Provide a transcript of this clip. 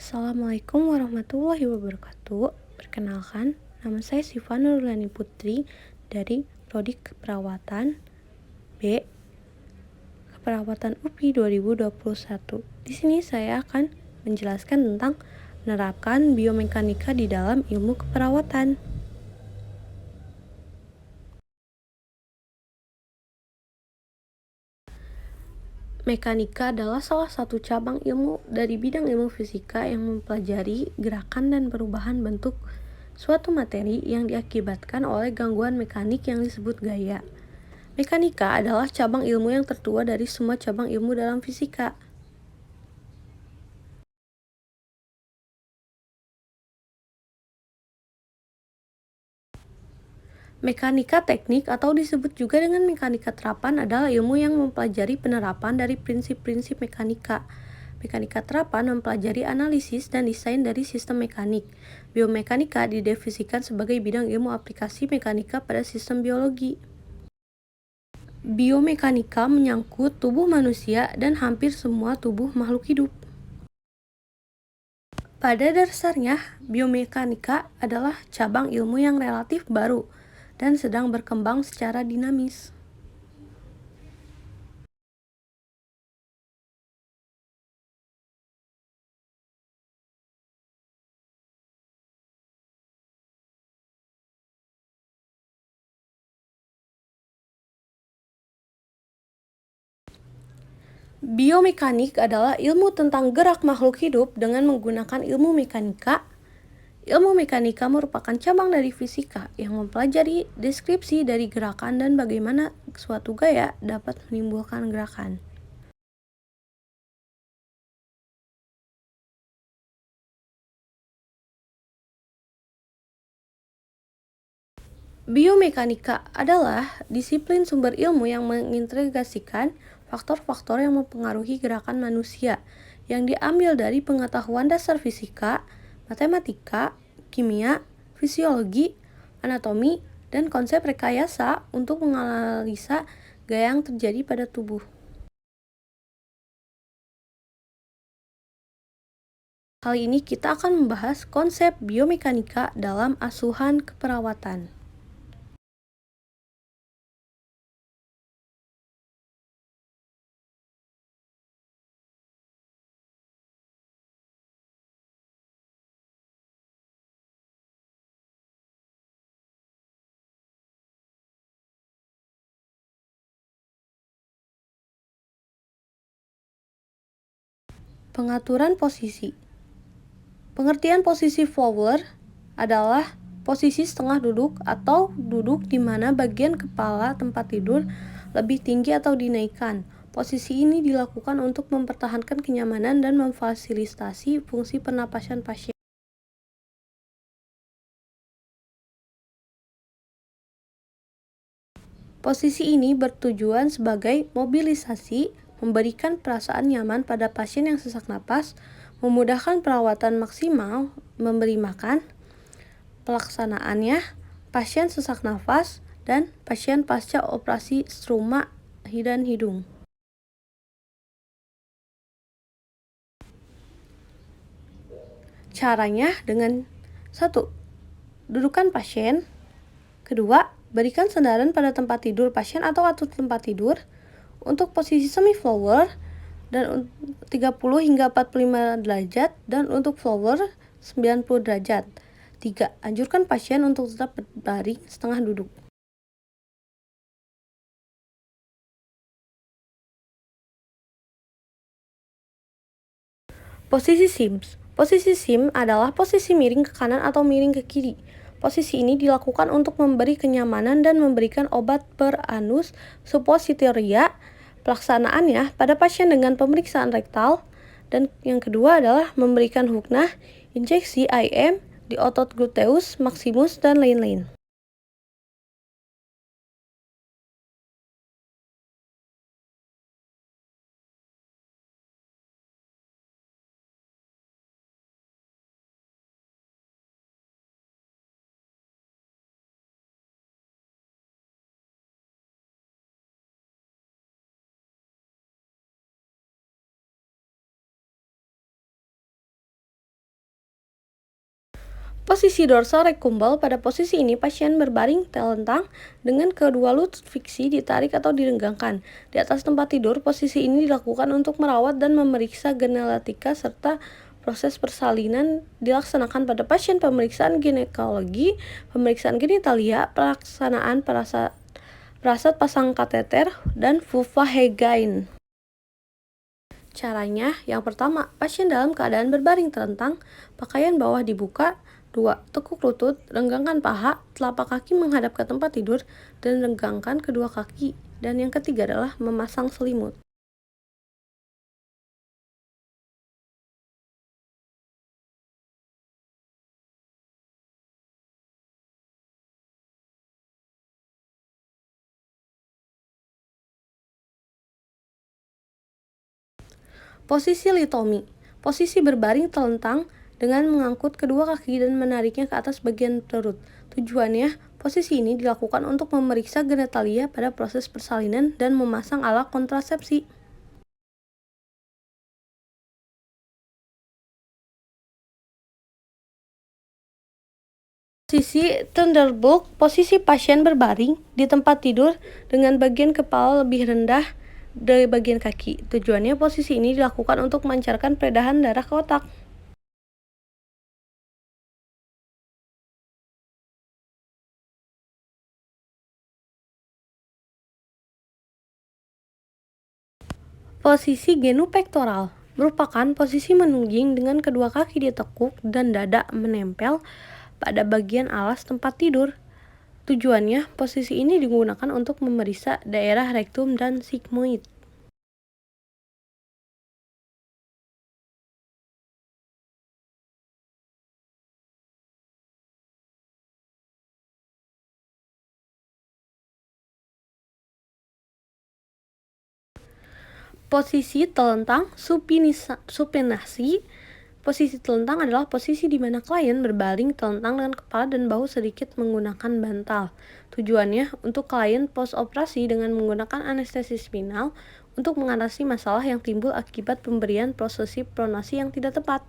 Assalamualaikum warahmatullahi wabarakatuh. Perkenalkan, nama saya Siva Nurulani Putri dari Prodi Keperawatan B, Keperawatan UPI 2021. Di sini saya akan menjelaskan tentang menerapkan biomekanika di dalam ilmu keperawatan. Mekanika adalah salah satu cabang ilmu dari bidang ilmu fisika yang mempelajari gerakan dan perubahan bentuk suatu materi yang diakibatkan oleh gangguan mekanik yang disebut gaya. Mekanika adalah cabang ilmu yang tertua dari semua cabang ilmu dalam fisika. Mekanika teknik atau disebut juga dengan mekanika terapan adalah ilmu yang mempelajari penerapan dari prinsip-prinsip mekanika. Mekanika terapan mempelajari analisis dan desain dari sistem mekanik. Biomekanika didefinisikan sebagai bidang ilmu aplikasi mekanika pada sistem biologi. Biomekanika menyangkut tubuh manusia dan hampir semua tubuh makhluk hidup. Pada dasarnya, biomekanika adalah cabang ilmu yang relatif baru dan sedang berkembang secara dinamis. Biomekanik adalah ilmu tentang gerak makhluk hidup dengan menggunakan ilmu mekanika. Ilmu mekanika merupakan cabang dari fisika yang mempelajari deskripsi dari gerakan dan bagaimana suatu gaya dapat menimbulkan gerakan. Biomekanika adalah disiplin sumber ilmu yang mengintegrasikan faktor-faktor yang mempengaruhi gerakan manusia yang diambil dari pengetahuan dasar fisika, matematika, kimia, fisiologi, anatomi, dan konsep rekayasa untuk menganalisa gaya yang terjadi pada tubuh. Kali ini kita akan membahas konsep biomekanika dalam asuhan keperawatan. Pengaturan posisi. Pengertian posisi Fowler adalah posisi setengah duduk atau duduk di mana bagian kepala tempat tidur lebih tinggi atau dinaikkan. Posisi ini dilakukan untuk mempertahankan kenyamanan dan memfasilitasi fungsi pernapasan pasien. Posisi ini bertujuan sebagai mobilisasi, memberikan perasaan nyaman pada pasien yang sesak napas, memudahkan perawatan maksimal, memberi makan, pelaksanaannya, pasien sesak nafas, dan pasien pasca operasi struma dan hidung. Caranya dengan 1. Dudukan pasien. Kedua, berikan sandaran pada tempat tidur pasien atau atur tempat tidur. Untuk posisi semi flower dan 30 hingga 45 derajat dan untuk flower 90 derajat. 3. Anjurkan pasien untuk tetap berbaring setengah duduk. Posisi SIMS. Posisi SIM adalah posisi miring ke kanan atau miring ke kiri. Posisi ini dilakukan untuk memberi kenyamanan dan memberikan obat per anus suppositoria. Pelaksanaannya pada pasien dengan pemeriksaan rektal. Dan yang kedua adalah memberikan huknah, injeksi IM di otot gluteus maximus dan lain-lain. Posisi dorsal rekumbel, pada posisi ini pasien berbaring telentang dengan kedua lutut fiksi ditarik atau direnggangkan. Di atas tempat tidur, posisi ini dilakukan untuk merawat dan memeriksa geneletika serta proses persalinan dilaksanakan pada pasien pemeriksaan ginekologi, pemeriksaan genitalia, pelaksanaan parasat pasang kateter, dan vulva Hegain. Caranya, yang pertama, pasien dalam keadaan berbaring telentang, pakaian bawah dibuka. 2. Tekuk lutut, renggangkan paha, telapak kaki menghadap ke tempat tidur, dan renggangkan kedua kaki. Dan yang ketiga adalah memasang selimut. Posisi litomi, posisi berbaring telentang dengan mengangkut kedua kaki dan menariknya ke atas bagian perut. Tujuannya, posisi ini dilakukan untuk memeriksa genitalia pada proses persalinan dan memasang alat kontrasepsi. Posisi Thunderbird, posisi pasien berbaring di tempat tidur dengan bagian kepala lebih rendah dari bagian kaki. Tujuannya, posisi ini dilakukan untuk melancarkan peredaran darah ke otak. Posisi genupektoral merupakan posisi menungging dengan kedua kaki ditekuk dan dada menempel pada bagian alas tempat tidur. Tujuannya, posisi ini digunakan untuk memeriksa daerah rektum dan sigmoid. Posisi telentang supinasi. Posisi telentang adalah posisi di mana klien berbaring telentang dengan kepala dan bahu sedikit menggunakan bantal. Tujuannya untuk klien post-operasi dengan menggunakan anestesi spinal untuk mengatasi masalah yang timbul akibat pemberian posisi pronasi yang tidak tepat.